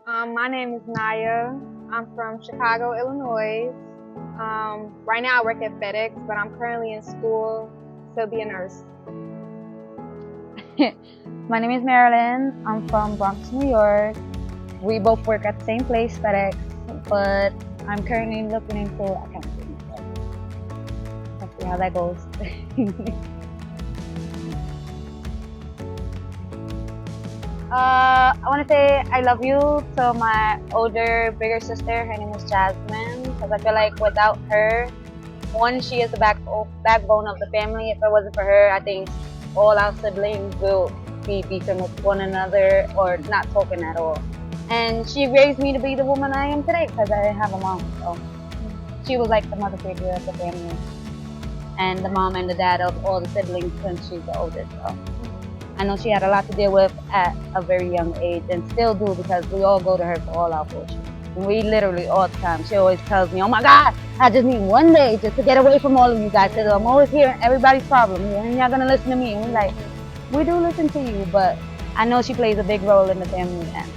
My name is Naya. I'm from Chicago, Illinois. Right now I work at FedEx, but I'm currently in school to be a nurse. My name is Marilyn. I'm from Bronx, New York. We both work at the same place, FedEx, but I'm currently looking into accounting. Let's see how that goes. I want to say I love you to my older, bigger sister. Her name is Jasmine, because I feel like without her, one, she is the backbone of the family. If it wasn't for her, I think all our siblings will be beefing with one another or not talking at all. And she raised me to be the woman I am today because I didn't have a mom. So she was like the mother figure of the family and the mom and the dad of all the siblings since she's the oldest. So I know she had a lot to deal with at a very young age and still do because we all go to her for all our bullshit. We literally all the time. She always tells me, "Oh my God, I just need one day just to get away from all of you guys because I'm always hearing everybody's problems and you're gonna listen to me." And we're like, we do listen to you, but I know she plays a big role in the family. And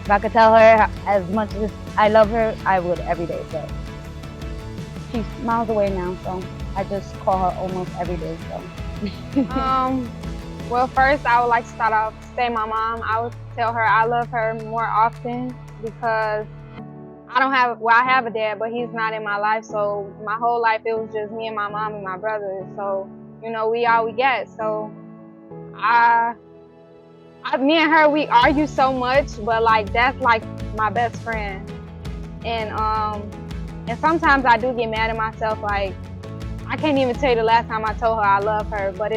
if I could tell her as much as I love her, I would every day. But she's miles away now, so I just call her almost every day. So. Well, first I would like to start off say my mom. I would tell her I love her more often because I have a dad, but he's not in my life. So my whole life it was just me and my mom and my brother. So we all we get. So me and her, we argue so much, but like that's like my best friend. And sometimes I do get mad at myself. Like I can't even tell you the last time I told her I love her, but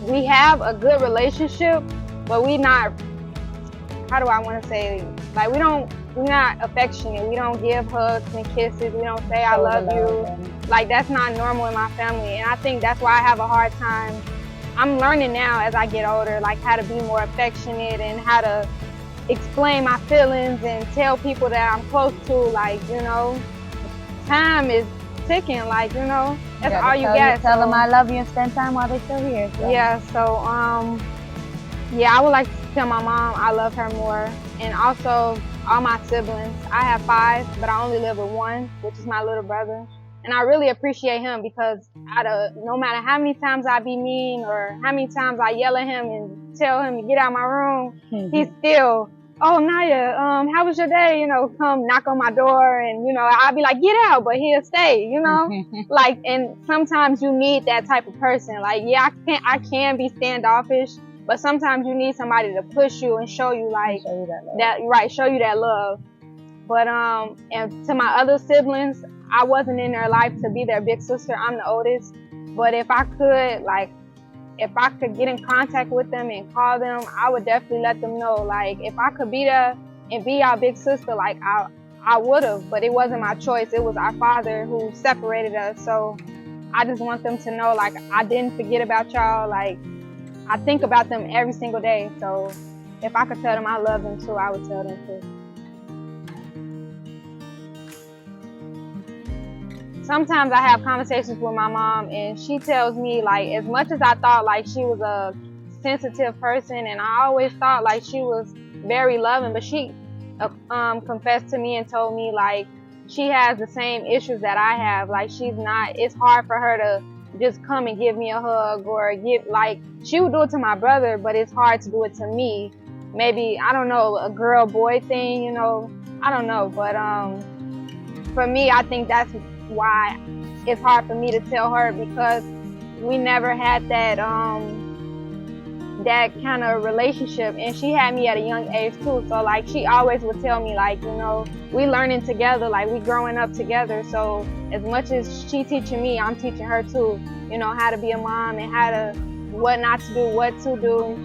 we have a good relationship, but we not. How do I want to say? Like we're not affectionate. We don't give hugs and kisses. We don't say I love you. Like that's not normal in my family, and I think that's why I have a hard time. I'm learning now as I get older, like how to be more affectionate and how to explain my feelings and tell people that I'm close to. Like time is ticking. Like that's all you get. Tell them I love you and spend time while they're still here. So. Yeah. So yeah, I would like to tell my mom I love her more, and also all my siblings. I have 5, but I only live with 1, which is my little brother. And I really appreciate him because no matter how many times I be mean or how many times I yell at him and tell him to get out of my room, he's still, "Oh, Naya, how was your day?" Come knock on my door and, I'll be like, "Get out," but he'll stay, like, and sometimes you need that type of person. Like, yeah, I can be standoffish, but sometimes you need somebody to push you and show you like show you that love. But and to my other siblings, I wasn't in their life to be their big sister. I'm the oldest. But if I could get in contact with them and call them, I would definitely let them know. Like if I could be there and be our big sister, like I would have. But it wasn't my choice. It was our father who separated us. So I just want them to know, like, I didn't forget about y'all. Like I think about them every single day. So if I could tell them I love them too, I would tell them too. Sometimes I have conversations with my mom and she tells me, like, as much as I thought like she was a sensitive person and I always thought like she was very loving, but she confessed to me and told me like she has the same issues that I have. Like it's hard for her to just come and give me a hug or she would do it to my brother, but it's hard to do it to me. Maybe, I don't know, a girl-boy thing, I don't know, but for me, I think that's why it's hard for me to tell her because we never had that kind of relationship, and she had me at a young age too. So like she always would tell me like we learning together, like we growing up together. So as much as she teaching me, I'm teaching her too. How to be a mom and what not to do, what to do.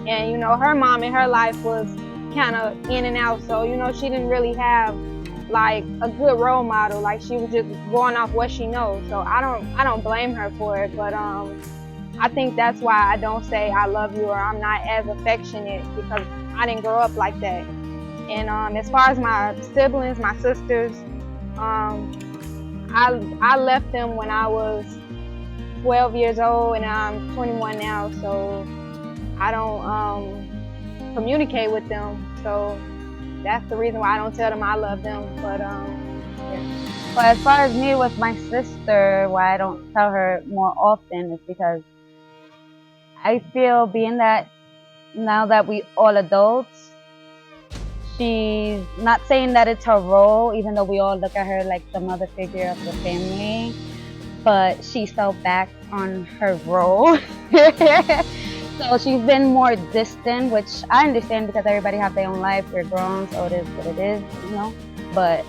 And her mom in her life was kind of in and out, so she didn't really have like a good role model. Like she was just going off what she knows. So I don't blame her for it, but I think that's why I don't say I love you or I'm not as affectionate because I didn't grow up like that. And as far as my siblings, my sisters, I left them when I was 12 years old and I'm 21 now, so I don't communicate with them. So that's the reason why I don't tell them I love them. But yeah. But as far as me with my sister, why I don't tell her more often is because I feel being that now that we all adults, she's not saying that it's her role, even though we all look at her like the mother figure of the family, but she fell back on her role. So she's been more distant, which I understand because everybody have their own life. We're grown, so it is what it is, you know. But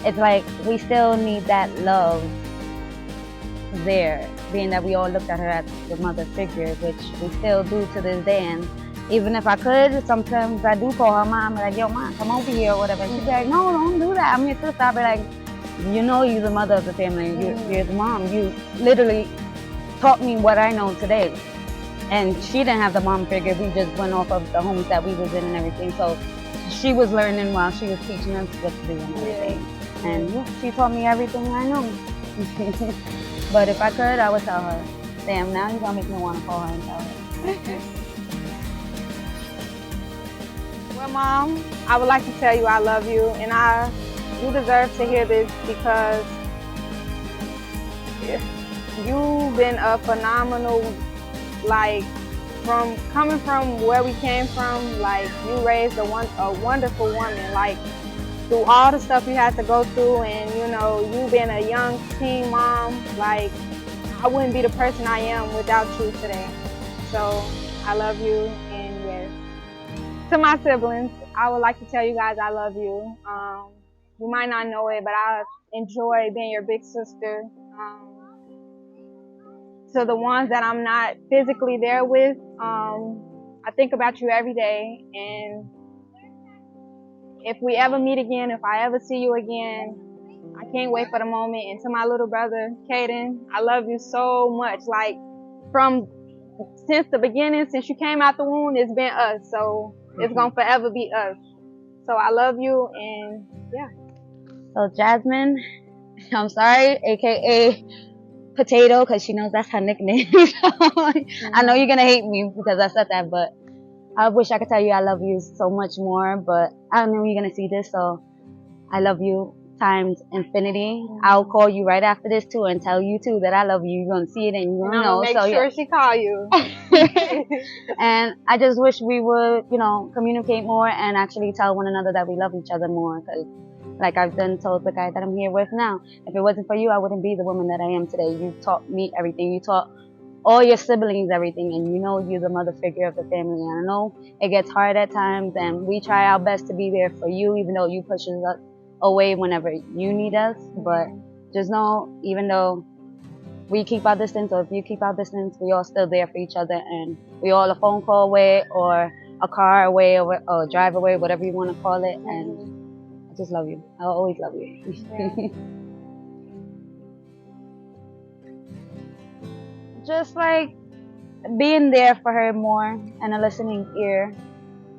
it's like we still need that love there, being that we all looked at her as the mother figure, which we still do to this day. And even if I could, sometimes I do call her mom, like, yo, mom, come over here or whatever. And she'd be like, no, don't do that. I'm your sister. I'll be like, you know, you're the mother of the family. You're the mom. You literally taught me what I know today. And she didn't have the mom figure. We just went off of the homes that we was in and everything. So she was learning while she was teaching us what to do and everything. And yeah, she taught me everything I know. But if I could, I would tell her. Damn, now you're gonna make me want to call her and tell her. Well, Mom, I would like to tell you I love you, and you deserve to hear this because you've been a phenomenal, like, from coming from where we came from, like, you raised a wonderful woman, like, through all the stuff you had to go through, and, you know, you being a young teen mom, like, I wouldn't be the person I am without you today. So, I love you, and yes. To my siblings, I would like to tell you guys I love you. You might not know it, but I enjoy being your big sister. To the ones that I'm not physically there with, I think about you every day, and if we ever meet again, if I ever see you again, I can't wait for the moment. And to my little brother, Caden, I love you so much. Like, since the beginning, since you came out the womb, it's been us. So it's going to forever be us. So I love you, and yeah. So Jasmine, I'm sorry, aka Potato, because she knows that's her nickname. I know you're going to hate me because I said that, but I wish I could tell you I love you so much more, but I know you're going to see this, so I love you times infinity. I'll call you right after this too and tell you too that I love you. You're going to see it and you're going to know. Make sure she call you. And I just wish we would, you know, communicate more and actually tell one another that we love each other more, because like I've done told the guy that I'm here with now, if it wasn't for you, I wouldn't be the woman that I am today. You taught me everything. You taught all your siblings everything, and you know you're the mother figure of the family. And I know it gets hard at times, and we try our best to be there for you, even though you push us away whenever you need us. But just know, even though we keep our distance, or if you keep our distance, we all still there for each other, and we all a phone call away, or a car away, or a drive away, whatever you want to call it. And I just love you. I'll always love you. Yeah. Just like being there for her more and a listening ear.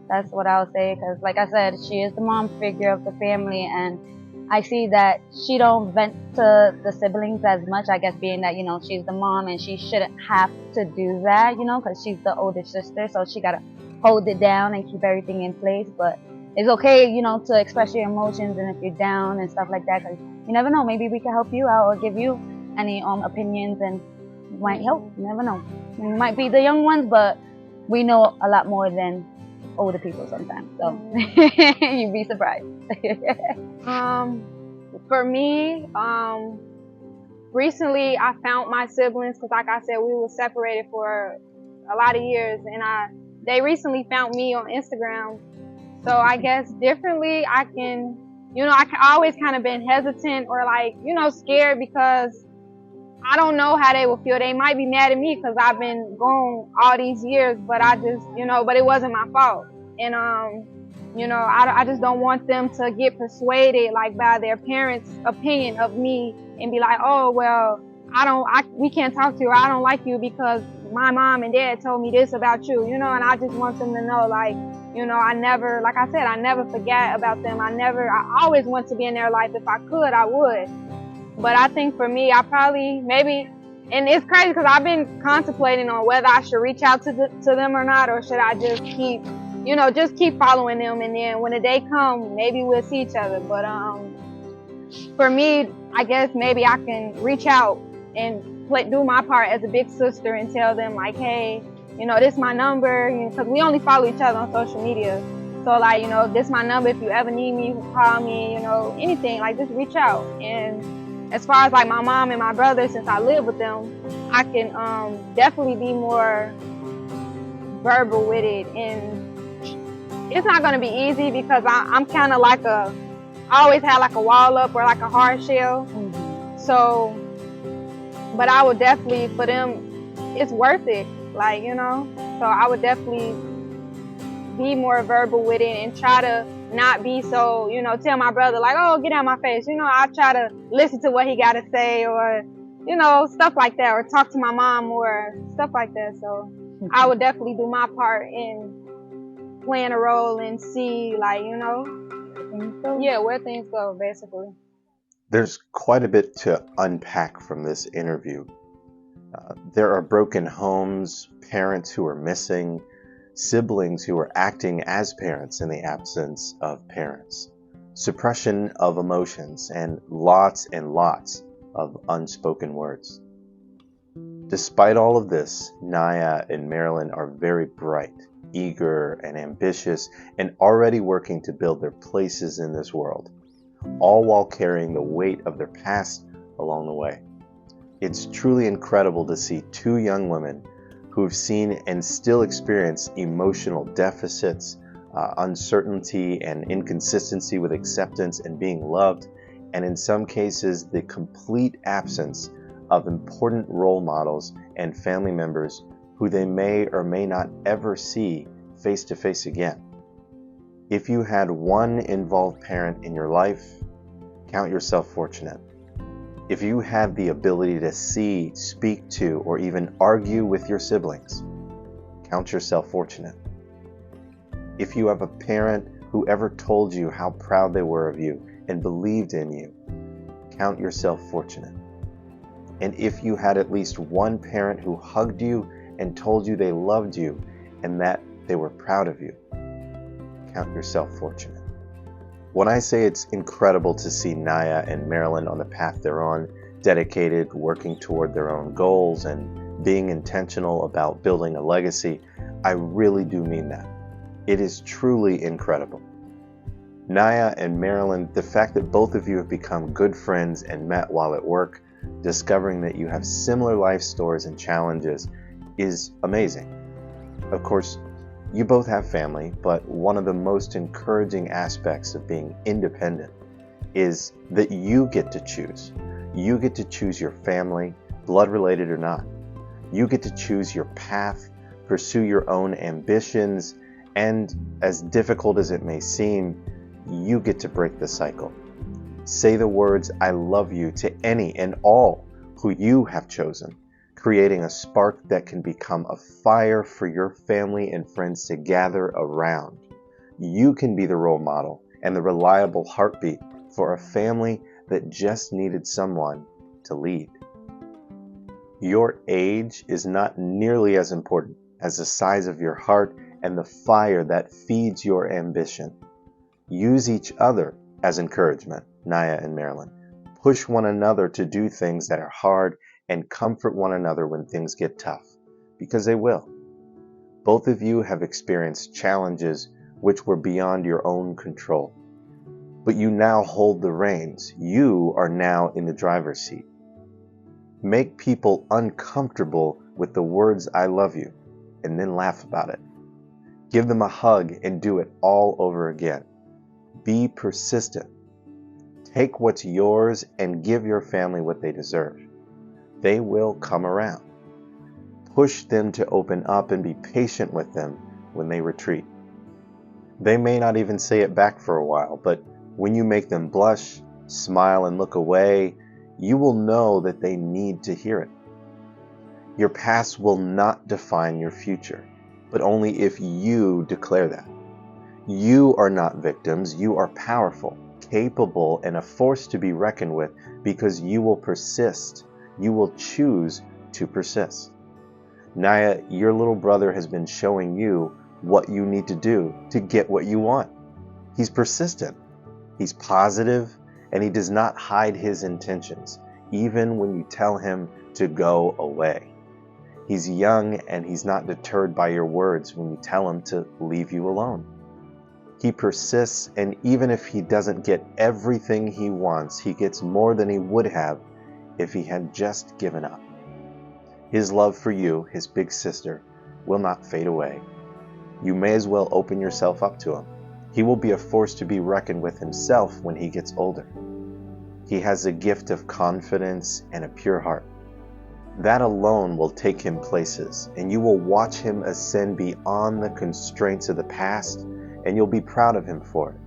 That's what I'll say, because like I said, she is the mom figure of the family, and I see that she don't vent to the siblings as much, I guess, being that, you know, she's the mom and she shouldn't have to do that, you know, because she's the older sister, so she gotta hold it down and keep everything in place. But it's okay, you know, to express your emotions, and if you're down and stuff like that, because you never know, maybe we can help you out or give you any opinions, and might help. You never know. We might be the young ones, but we know a lot more than older people sometimes. So you'd be surprised. For me, recently I found my siblings, because like I said, we were separated for a lot of years, and they recently found me on Instagram. So I guess differently, I can, you know, I always kind of been hesitant or like, you know, scared, because I don't know how they will feel. They might be mad at me because I've been gone all these years, but I just, you know, but it wasn't my fault. And, you know, I just don't want them to get persuaded, like, by their parents' opinion of me and be like, oh, well, we can't talk to you, or I don't like you because my mom and dad told me this about you, you know. And I just want them to know, like, you know, I never, like I said, I never forget about them. I always want to be in their life. If I could, I would. But I think for me, I probably, maybe, and it's crazy because I've been contemplating on whether I should reach out to them or not, or should I just keep just keep following them, and then when the day come, maybe we'll see each other. But for me, I guess maybe I can reach out and do my part as a big sister and tell them like, hey, this is my number, because we only follow each other on social media. So like, this is my number. If you ever need me, you can call me, anything, like just reach out. And as far as like my mom and my brother, since I live with them, I can definitely be more verbal with it. And it's not going to be easy because I'm kind of like I always had like a wall up or like a hard shell. So, but I would definitely, for them, it's worth it. Like, so I would definitely be more verbal with it and try to not be so, tell my brother like, oh, get out of my face. I try to listen to what he got to say, or, stuff like that, or talk to my mom or stuff like that. So I would definitely do my part in playing a role and see, like, where things go, basically. There's quite a bit to unpack from this interview. There are broken homes, parents who are missing, siblings who are acting as parents in the absence of parents, suppression of emotions, and lots of unspoken words. Despite all of this, Naya and Marilyn are very bright, eager, and ambitious, and already working to build their places in this world, all while carrying the weight of their past along the way. It's truly incredible to see two young women who've seen and still experience emotional deficits, uncertainty and inconsistency with acceptance and being loved, and in some cases, the complete absence of important role models and family members who they may or may not ever see face to face again. If you had one involved parent in your life, count yourself fortunate. If you have the ability to see, speak to, or even argue with your siblings, count yourself fortunate. If you have a parent who ever told you how proud they were of you and believed in you, count yourself fortunate. And if you had at least one parent who hugged you and told you they loved you and that they were proud of you, count yourself fortunate. When I say it's incredible to see Naya and Marilyn on the path they're on, dedicated, working toward their own goals, and being intentional about building a legacy, I really do mean that. It is truly incredible. Naya and Marilyn, the fact that both of you have become good friends and met while at work, discovering that you have similar life stories and challenges, is amazing. Of course, you both have family, but one of the most encouraging aspects of being independent is that you get to choose. You get to choose your family, blood related or not. You get to choose your path, pursue your own ambitions, and as difficult as it may seem, you get to break the cycle. Say the words, I love you, to any and all who you have chosen, creating a spark that can become a fire for your family and friends to gather around. You can be the role model and the reliable heartbeat for a family that just needed someone to lead. Your age is not nearly as important as the size of your heart and the fire that feeds your ambition. Use each other as encouragement, Naya and Marilyn. Push one another to do things that are hard and comfort one another when things get tough, because they will. Both of you have experienced challenges which were beyond your own control, but you now hold the reins. You are now in the driver's seat. Make people uncomfortable with the words I love you, and then laugh about it. Give them a hug and do it all over again. Be persistent. Take what's yours and give your family what they deserve. They will come around. Push them to open up and be patient with them when they retreat. They may not even say it back for a while, but when you make them blush, smile, and look away, you will know that they need to hear it. Your past will not define your future, but only if you declare that. You are not victims. You are powerful, capable, and a force to be reckoned with because you will persist. You will choose to persist. Naya, your little brother has been showing you what you need to do to get what you want. He's persistent, he's positive, and he does not hide his intentions, even when you tell him to go away. He's young and he's not deterred by your words when you tell him to leave you alone. He persists, and even if he doesn't get everything he wants, he gets more than he would have if he had just given up. His love for you, his big sister, will not fade away. You may as well open yourself up to him. He will be a force to be reckoned with himself when he gets older. He has a gift of confidence and a pure heart. That alone will take him places, and you will watch him ascend beyond the constraints of the past, and you'll be proud of him for it.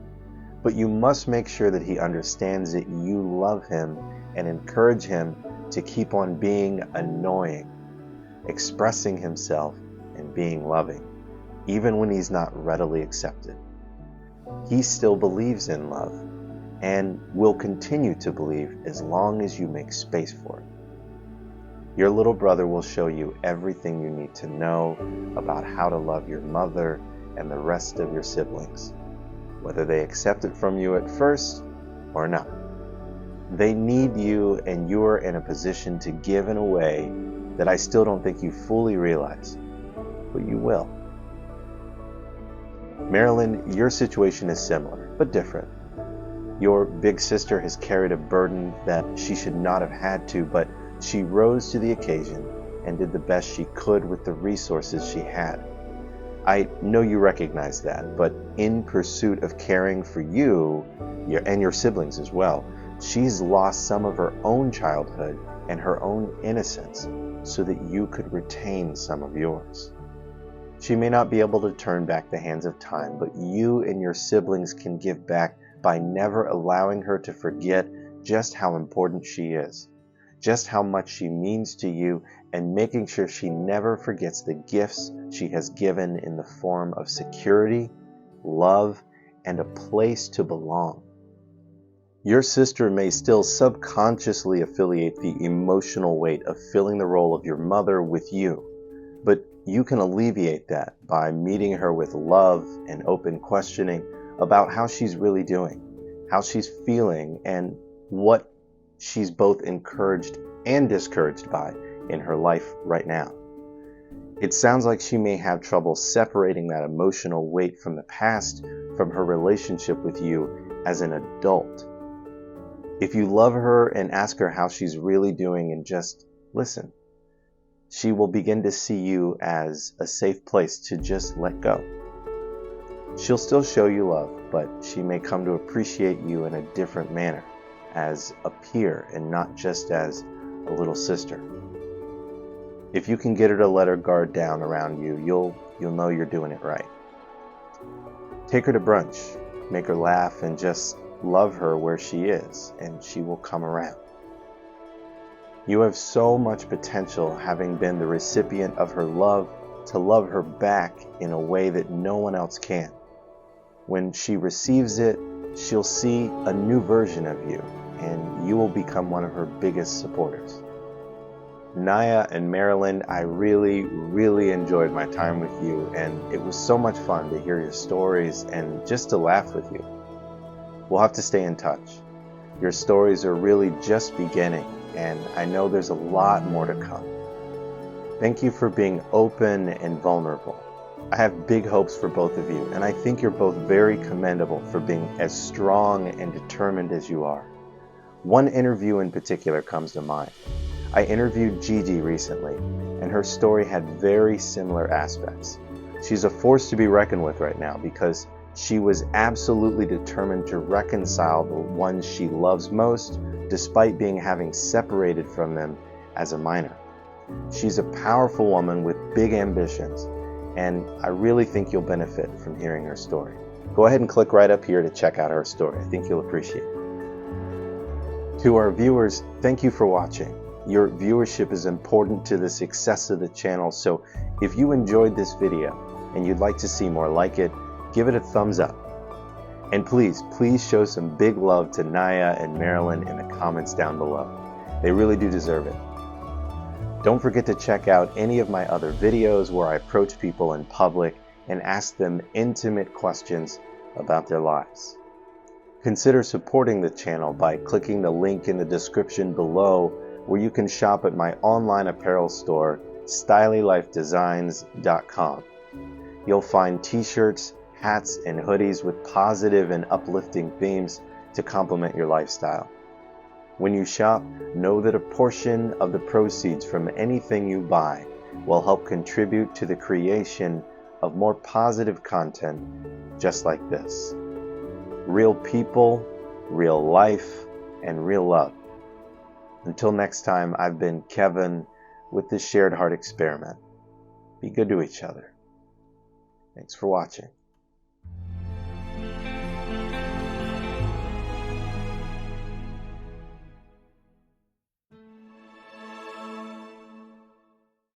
But you must make sure that he understands that you love him and encourage him to keep on being annoying, expressing himself and being loving, even when he's not readily accepted. He still believes in love and will continue to believe as long as you make space for it. Your little brother will show you everything you need to know about how to love your mother and the rest of your siblings, whether they accept it from you at first or not. They need you, and you're in a position to give in a way that I still don't think you fully realize, but you will. Marilyn, your situation is similar, but different. Your big sister has carried a burden that she should not have had to, but she rose to the occasion and did the best she could with the resources she had. I know you recognize that, but in pursuit of caring for you and your siblings as well, she's lost some of her own childhood and her own innocence so that you could retain some of yours. She may not be able to turn back the hands of time, but you and your siblings can give back by never allowing her to forget just how important she is, just how much she means to you, and making sure she never forgets the gifts she has given in the form of security, love, and a place to belong. Your sister may still subconsciously affiliate the emotional weight of filling the role of your mother with you, but you can alleviate that by meeting her with love and open questioning about how she's really doing, how she's feeling, and what she's both encouraged and discouraged by in her life right now. It sounds like she may have trouble separating that emotional weight from the past from her relationship with you as an adult. If you love her and ask her how she's really doing and just listen, she will begin to see you as a safe place to just let go. She'll still show you love, but she may come to appreciate you in a different manner, as a peer and not just as a little sister. If you can get her to let her guard down around you, you'll know you're doing it right. Take her to brunch, make her laugh, and just love her where she is, and she will come around. You have so much potential, having been the recipient of her love, to love her back in a way that no one else can. When she receives it, she'll see a new version of you, and you will become one of her biggest supporters. Naya and Marilyn, I really, really enjoyed my time with you, and it was so much fun to hear your stories and just to laugh with you. We'll have to stay in touch. Your stories are really just beginning, and I know there's a lot more to come. Thank you for being open and vulnerable. I have big hopes for both of you, and I think you're both very commendable for being as strong and determined as you are. One interview in particular comes to mind. I interviewed Gigi recently, and her story had very similar aspects. She's a force to be reckoned with right now because she was absolutely determined to reconcile the ones she loves most, despite having separated from them as a minor. She's a powerful woman with big ambitions, and I really think you'll benefit from hearing her story. Go ahead and click right up here to check out her story. I think you'll appreciate it. To our viewers, thank you for watching. Your viewership is important to the success of the channel, so if you enjoyed this video and you'd like to see more like it, give it a thumbs up. And please show some big love to Naya and Marilyn in the comments down below. They really do deserve it. Don't forget to check out any of my other videos where I approach people in public and ask them intimate questions about their lives. Consider supporting the channel by clicking the link in the description below, where you can shop at my online apparel store, StylyLifeDesigns.com. You'll find t-shirts, hats, and hoodies with positive and uplifting themes to complement your lifestyle. When you shop, know that a portion of the proceeds from anything you buy will help contribute to the creation of more positive content just like this. Real people, real life, and real love. Until next time, I've been Kevin with the Shared Heart Experiment. Be good to each other. Thanks for watching.